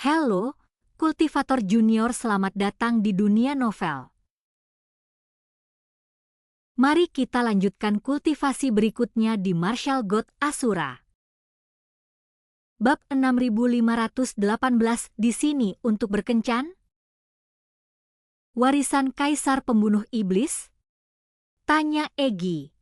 Halo, kultivator junior, selamat datang di dunia novel. Mari kita lanjutkan kultivasi berikutnya di Martial God Asura. Bab 6518 di sini untuk berkencan? Warisan Kaisar Pembunuh Iblis? Tanya Egi.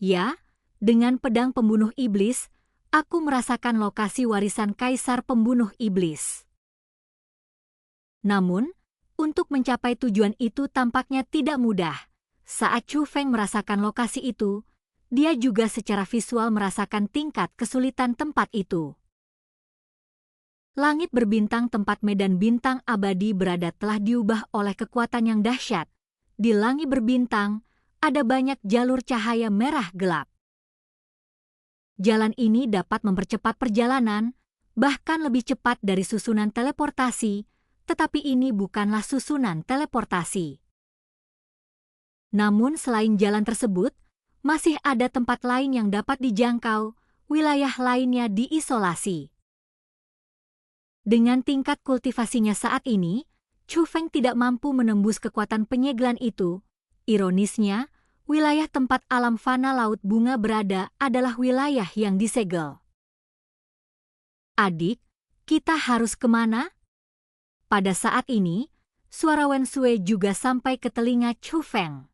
Ya, dengan pedang pembunuh iblis, aku merasakan lokasi warisan Kaisar Pembunuh Iblis. Namun, untuk mencapai tujuan itu tampaknya tidak mudah. Saat Chu Feng merasakan lokasi itu, dia juga secara visual merasakan tingkat kesulitan tempat itu. Langit berbintang, tempat medan bintang abadi berada, telah diubah oleh kekuatan yang dahsyat. Di langit berbintang, ada banyak jalur cahaya merah gelap. Jalan ini dapat mempercepat perjalanan, bahkan lebih cepat dari susunan teleportasi, tetapi ini bukanlah susunan teleportasi. Namun selain jalan tersebut, masih ada tempat lain yang dapat dijangkau, wilayah lainnya diisolasi. Dengan tingkat kultivasinya saat ini, Chu Feng tidak mampu menembus kekuatan penyegelan itu. Ironisnya, wilayah tempat alam fana laut bunga berada adalah wilayah yang disegel. Adik, kita harus kemana? Pada saat ini, suara Wen Sui juga sampai ke telinga Chu Feng.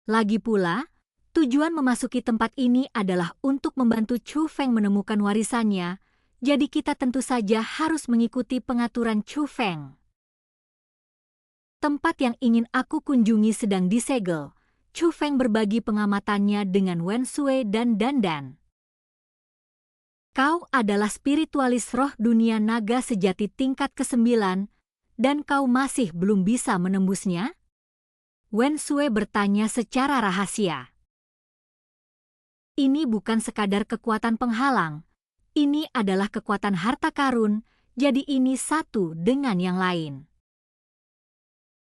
Lagi pula, tujuan memasuki tempat ini adalah untuk membantu Chu Feng menemukan warisannya, jadi kita tentu saja harus mengikuti pengaturan Chu Feng. Tempat yang ingin aku kunjungi sedang disegel. Chu Feng berbagi pengamatannya dengan Wen Sui dan Dandan. Kau adalah spiritualis roh dunia naga sejati tingkat ke-9, dan kau masih belum bisa menembusnya? Wen Sui bertanya secara rahasia. Ini bukan sekadar kekuatan penghalang. Ini adalah kekuatan harta karun, jadi ini satu dengan yang lain.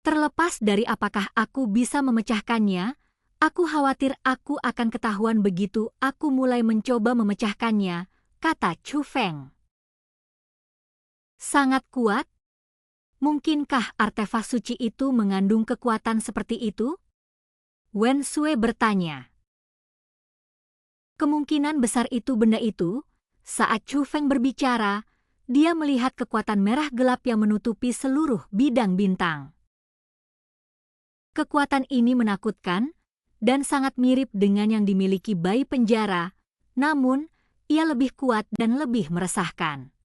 Terlepas dari apakah aku bisa memecahkannya, aku khawatir aku akan ketahuan begitu aku mulai mencoba memecahkannya, kata Chu Feng. Sangat kuat? Mungkinkah artefak suci itu mengandung kekuatan seperti itu? Wen Sui bertanya. Kemungkinan besar itu benda itu. Saat Chu Feng berbicara, dia melihat kekuatan merah gelap yang menutupi seluruh bidang bintang. Kekuatan ini menakutkan dan sangat mirip dengan yang dimiliki bayi penjara, namun ia lebih kuat dan lebih meresahkan.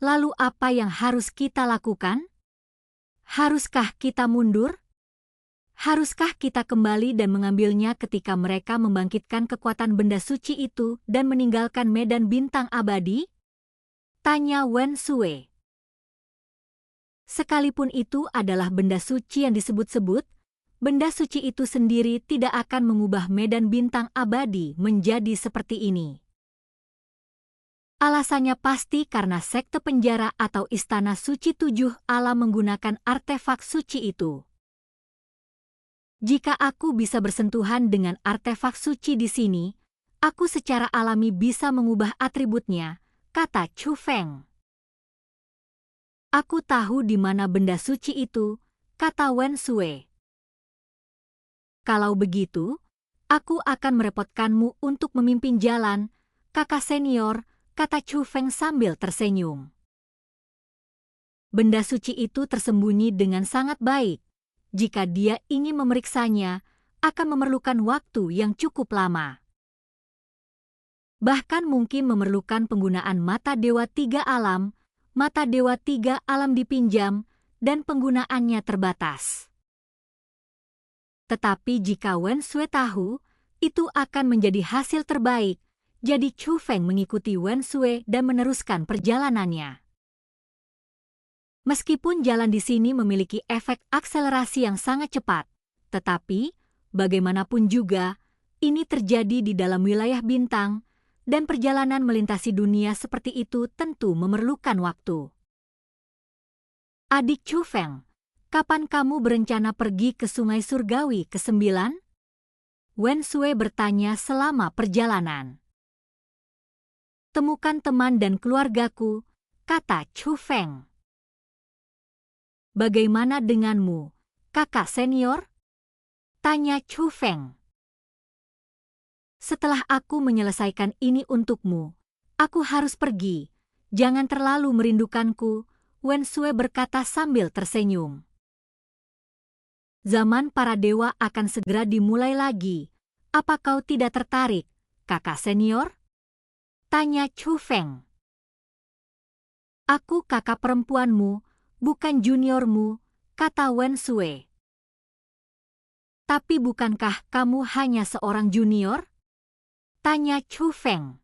Lalu apa yang harus kita lakukan? Haruskah kita mundur? Haruskah kita kembali dan mengambilnya ketika mereka membangkitkan kekuatan benda suci itu dan meninggalkan medan bintang abadi? Tanya Wen Sui. Sekalipun itu adalah benda suci yang disebut-sebut, benda suci itu sendiri tidak akan mengubah medan bintang abadi menjadi seperti ini. Alasannya pasti karena sekte penjara atau istana suci 7 alam menggunakan artefak suci itu. Jika aku bisa bersentuhan dengan artefak suci di sini, aku secara alami bisa mengubah atributnya, kata Chu Feng. Aku tahu di mana benda suci itu, kata Wen Sui. Kalau begitu, aku akan merepotkanmu untuk memimpin jalan, kakak senior, kata Chu Feng sambil tersenyum. Benda suci itu tersembunyi dengan sangat baik. Jika dia ingin memeriksanya, akan memerlukan waktu yang cukup lama. Bahkan mungkin memerlukan penggunaan mata Dewa 3 alam, mata Dewa 3 alam dipinjam, dan penggunaannya terbatas. Tetapi jika Wen Sui tahu, itu akan menjadi hasil terbaik, jadi Chu Feng mengikuti Wen Sui dan meneruskan perjalanannya. Meskipun jalan di sini memiliki efek akselerasi yang sangat cepat, tetapi bagaimanapun juga, ini terjadi di dalam wilayah bintang, dan perjalanan melintasi dunia seperti itu tentu memerlukan waktu. Adik Chu Feng, kapan kamu berencana pergi ke Sungai Surgawi ke-9? Wen Sui bertanya selama perjalanan. temukan teman dan keluargaku, kata Chu Feng. Bagaimana denganmu, kakak senior? Tanya Chu Feng. Setelah aku menyelesaikan ini untukmu, aku harus pergi. Jangan terlalu merindukanku, Wen Sui berkata sambil tersenyum. Zaman para dewa akan segera dimulai lagi. Apa kau tidak tertarik, kakak senior? Tanya Chu Feng. Aku kakak perempuanmu, bukan juniormu, kata Wen Sui. Tapi bukankah kamu hanya seorang junior? Tanya Chu Feng.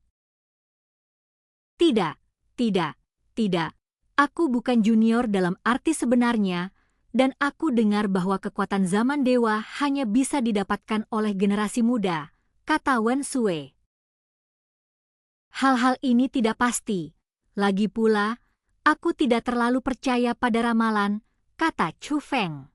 Tidak. Aku bukan junior dalam arti sebenarnya, dan aku dengar bahwa kekuatan zaman dewa hanya bisa didapatkan oleh generasi muda, kata Wen Sui. Hal-hal ini tidak pasti. Lagi pula, aku tidak terlalu percaya pada ramalan, kata Chu Feng.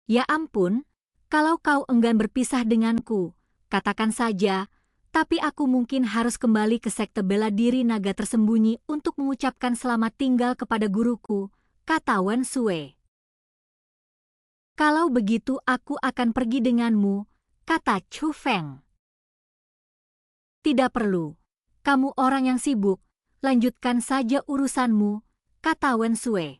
Ya ampun, kalau kau enggan berpisah denganku, katakan saja, tapi aku mungkin harus kembali ke sekte bela diri naga tersembunyi untuk mengucapkan selamat tinggal kepada guruku, kata Wen Sui. Kalau begitu aku akan pergi denganmu, kata Chu Feng. Tidak perlu, kamu orang yang sibuk, lanjutkan saja urusanmu, kata Wen Sui.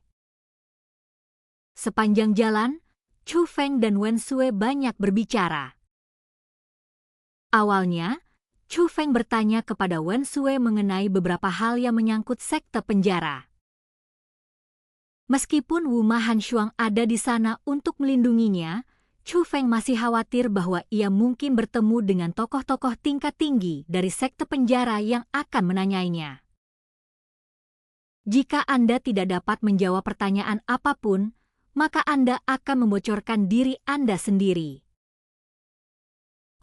Sepanjang jalan, Chu Feng dan Wen Sui banyak berbicara. Awalnya, Chu Feng bertanya kepada Wen Sui mengenai beberapa hal yang menyangkut sekte penjara. Meskipun Wu Ma Hanshuang ada di sana untuk melindunginya, Chu Feng masih khawatir bahwa ia mungkin bertemu dengan tokoh-tokoh tingkat tinggi dari sekte penjara yang akan menanyainya. Jika Anda tidak dapat menjawab pertanyaan apapun, maka Anda akan membocorkan diri Anda sendiri.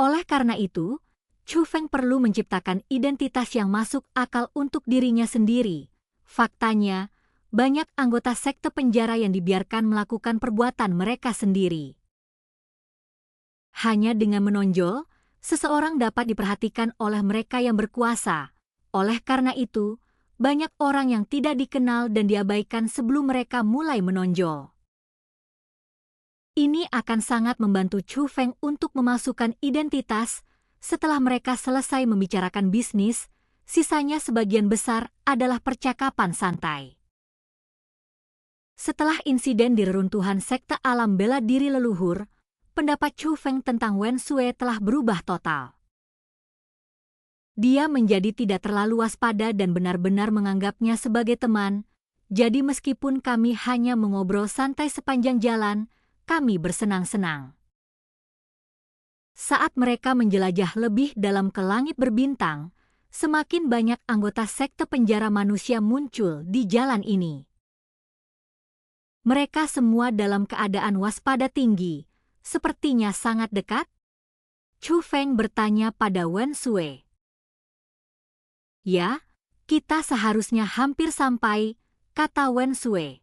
Oleh karena itu, Chu Feng perlu menciptakan identitas yang masuk akal untuk dirinya sendiri. Faktanya, banyak anggota sekte penjara yang dibiarkan melakukan perbuatan mereka sendiri. Hanya dengan menonjol, seseorang dapat diperhatikan oleh mereka yang berkuasa. Oleh karena itu, banyak orang yang tidak dikenal dan diabaikan sebelum mereka mulai menonjol. Ini akan sangat membantu Chu Feng untuk memasukkan identitas. Setelah mereka selesai membicarakan bisnis, sisanya sebagian besar adalah percakapan santai. Setelah insiden di reruntuhan sekte alam bela diri leluhur, pendapat Chu Feng tentang Wen Sui telah berubah total. Dia menjadi tidak terlalu waspada dan benar-benar menganggapnya sebagai teman, jadi meskipun kami hanya mengobrol santai sepanjang jalan, kami bersenang-senang. Saat mereka menjelajah lebih dalam ke langit berbintang, semakin banyak anggota sekte penjara manusia muncul di jalan ini. Mereka semua dalam keadaan waspada tinggi, sepertinya sangat dekat. Chu Feng bertanya pada Wen Sui. Ya, kita seharusnya hampir sampai, kata Wen Sui.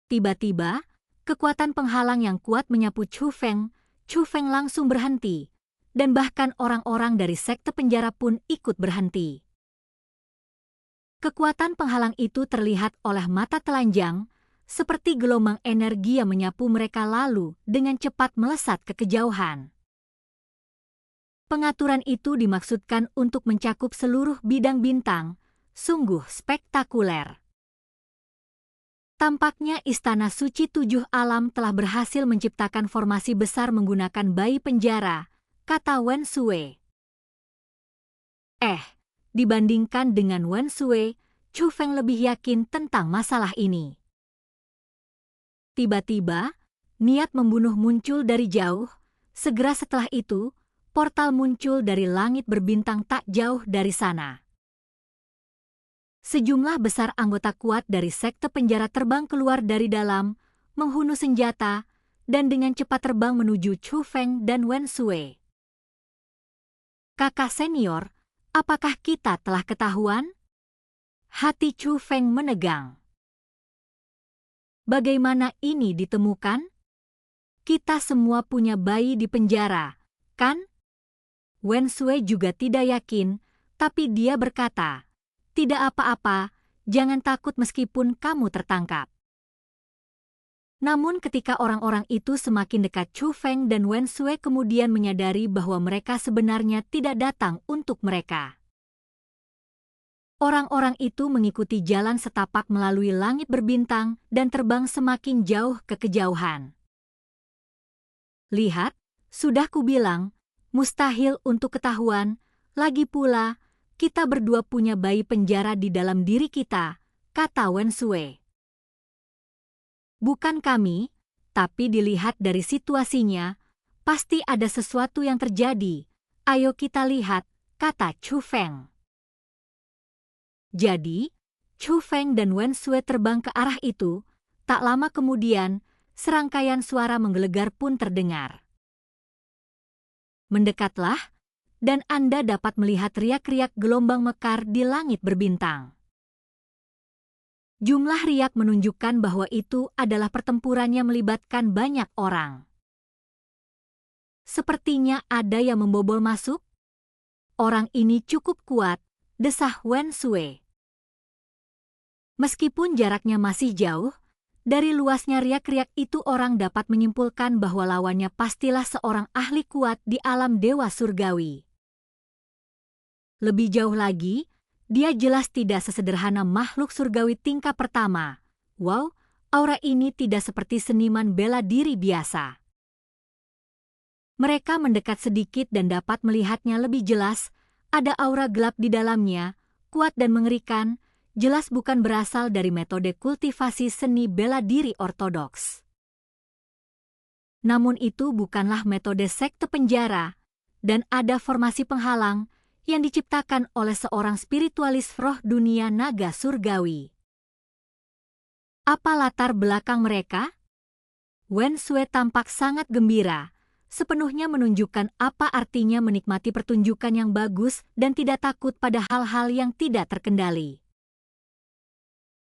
Tiba-tiba, kekuatan penghalang yang kuat menyapu Chu Feng. Chu Feng langsung berhenti, dan bahkan orang-orang dari sekte penjara pun ikut berhenti. Kekuatan penghalang itu terlihat oleh mata telanjang, seperti gelombang energi yang menyapu mereka lalu dengan cepat melesat ke kejauhan. Pengaturan itu dimaksudkan untuk mencakup seluruh bidang bintang, sungguh spektakuler. Tampaknya Istana Suci Tujuh Alam telah berhasil menciptakan formasi besar menggunakan bayi penjara, kata Wen Sui. Dibandingkan dengan Wen Sui, Chu Feng lebih yakin tentang masalah ini. Tiba-tiba, niat membunuh muncul dari jauh. Segera setelah itu, portal muncul dari langit berbintang tak jauh dari sana. Sejumlah besar anggota kuat dari sekte penjara terbang keluar dari dalam, menghunus senjata, dan dengan cepat terbang menuju Chu Feng dan Wen Sui. Kakak senior, apakah kita telah ketahuan? Hati Chu Feng menegang. Bagaimana ini ditemukan? Kita semua punya bayi di penjara, kan? Wen Sui juga tidak yakin, tapi dia berkata, "Tidak apa-apa, jangan takut meskipun kamu tertangkap." Namun ketika orang-orang itu semakin dekat, Chu Feng dan Wen Sui kemudian menyadari bahwa mereka sebenarnya tidak datang untuk mereka. Orang-orang itu mengikuti jalan setapak melalui langit berbintang dan terbang semakin jauh ke kejauhan. "Lihat, sudah kubilang, mustahil untuk ketahuan, lagi pula, kita berdua punya bayi penjara di dalam diri kita," kata Wen Sui. "Bukan kami, tapi dilihat dari situasinya, pasti ada sesuatu yang terjadi. Ayo kita lihat," kata Chu Feng. Jadi, Chu Feng dan Wen Sui terbang ke arah itu. Tak lama kemudian, serangkaian suara menggelegar pun terdengar. "Mendekatlah, dan Anda dapat melihat riak-riak gelombang mekar di langit berbintang." Jumlah riak menunjukkan bahwa itu adalah pertempuran yang melibatkan banyak orang. "Sepertinya ada yang membobol masuk. Orang ini cukup kuat," desah Wen Sui. Meskipun jaraknya masih jauh, dari luasnya riak-riak itu orang dapat menyimpulkan bahwa lawannya pastilah seorang ahli kuat di alam dewa surgawi. Lebih jauh lagi, dia jelas tidak sesederhana makhluk surgawi tingkat pertama. Wow, aura ini tidak seperti seniman bela diri biasa. Mereka mendekat sedikit dan dapat melihatnya lebih jelas. Ada aura gelap di dalamnya, kuat dan mengerikan, jelas bukan berasal dari metode kultivasi seni bela diri ortodoks. Namun itu bukanlah metode sekte penjara, dan ada formasi penghalang yang diciptakan oleh seorang spiritualis roh dunia naga surgawi. Apa latar belakang mereka? Wen Sui tampak sangat gembira, sepenuhnya menunjukkan apa artinya menikmati pertunjukan yang bagus dan tidak takut pada hal-hal yang tidak terkendali.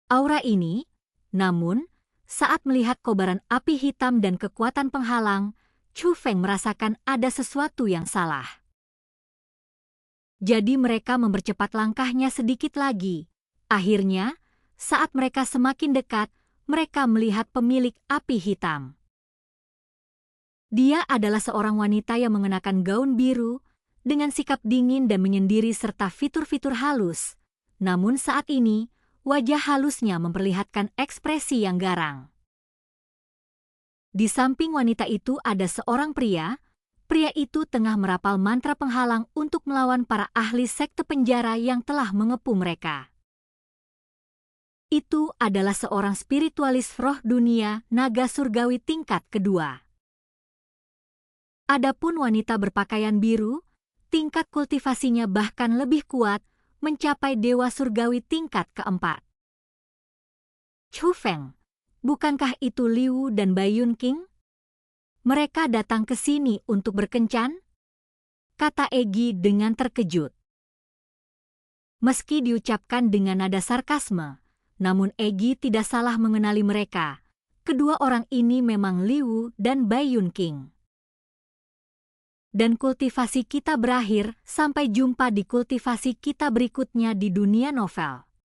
Aura ini, namun, saat melihat kobaran api hitam dan kekuatan penghalang, Chu Feng merasakan ada sesuatu yang salah. Jadi mereka mempercepat langkahnya sedikit lagi. Akhirnya, saat mereka semakin dekat, mereka melihat pemilik api hitam. Dia adalah seorang wanita yang mengenakan gaun biru, dengan sikap dingin dan menyendiri serta fitur-fitur halus. Namun saat ini, wajah halusnya memperlihatkan ekspresi yang garang. Di samping wanita itu ada seorang pria. Pria itu tengah merapal mantra penghalang untuk melawan para ahli sekte penjara yang telah mengepung mereka. Itu adalah seorang spiritualis roh dunia naga surgawi tingkat kedua. Adapun wanita berpakaian biru, tingkat kultivasinya bahkan lebih kuat, mencapai dewa surgawi tingkat keempat. Chu Feng, bukankah itu Liu dan Baiyun King? Mereka datang ke sini untuk berkencan? Kata Egi dengan terkejut. Meski diucapkan dengan nada sarkasme, namun Egi tidak salah mengenali mereka. Kedua orang ini memang Liu dan Baiyun King. Dan kultivasi kita berakhir, sampai jumpa di kultivasi kita berikutnya di dunia novel.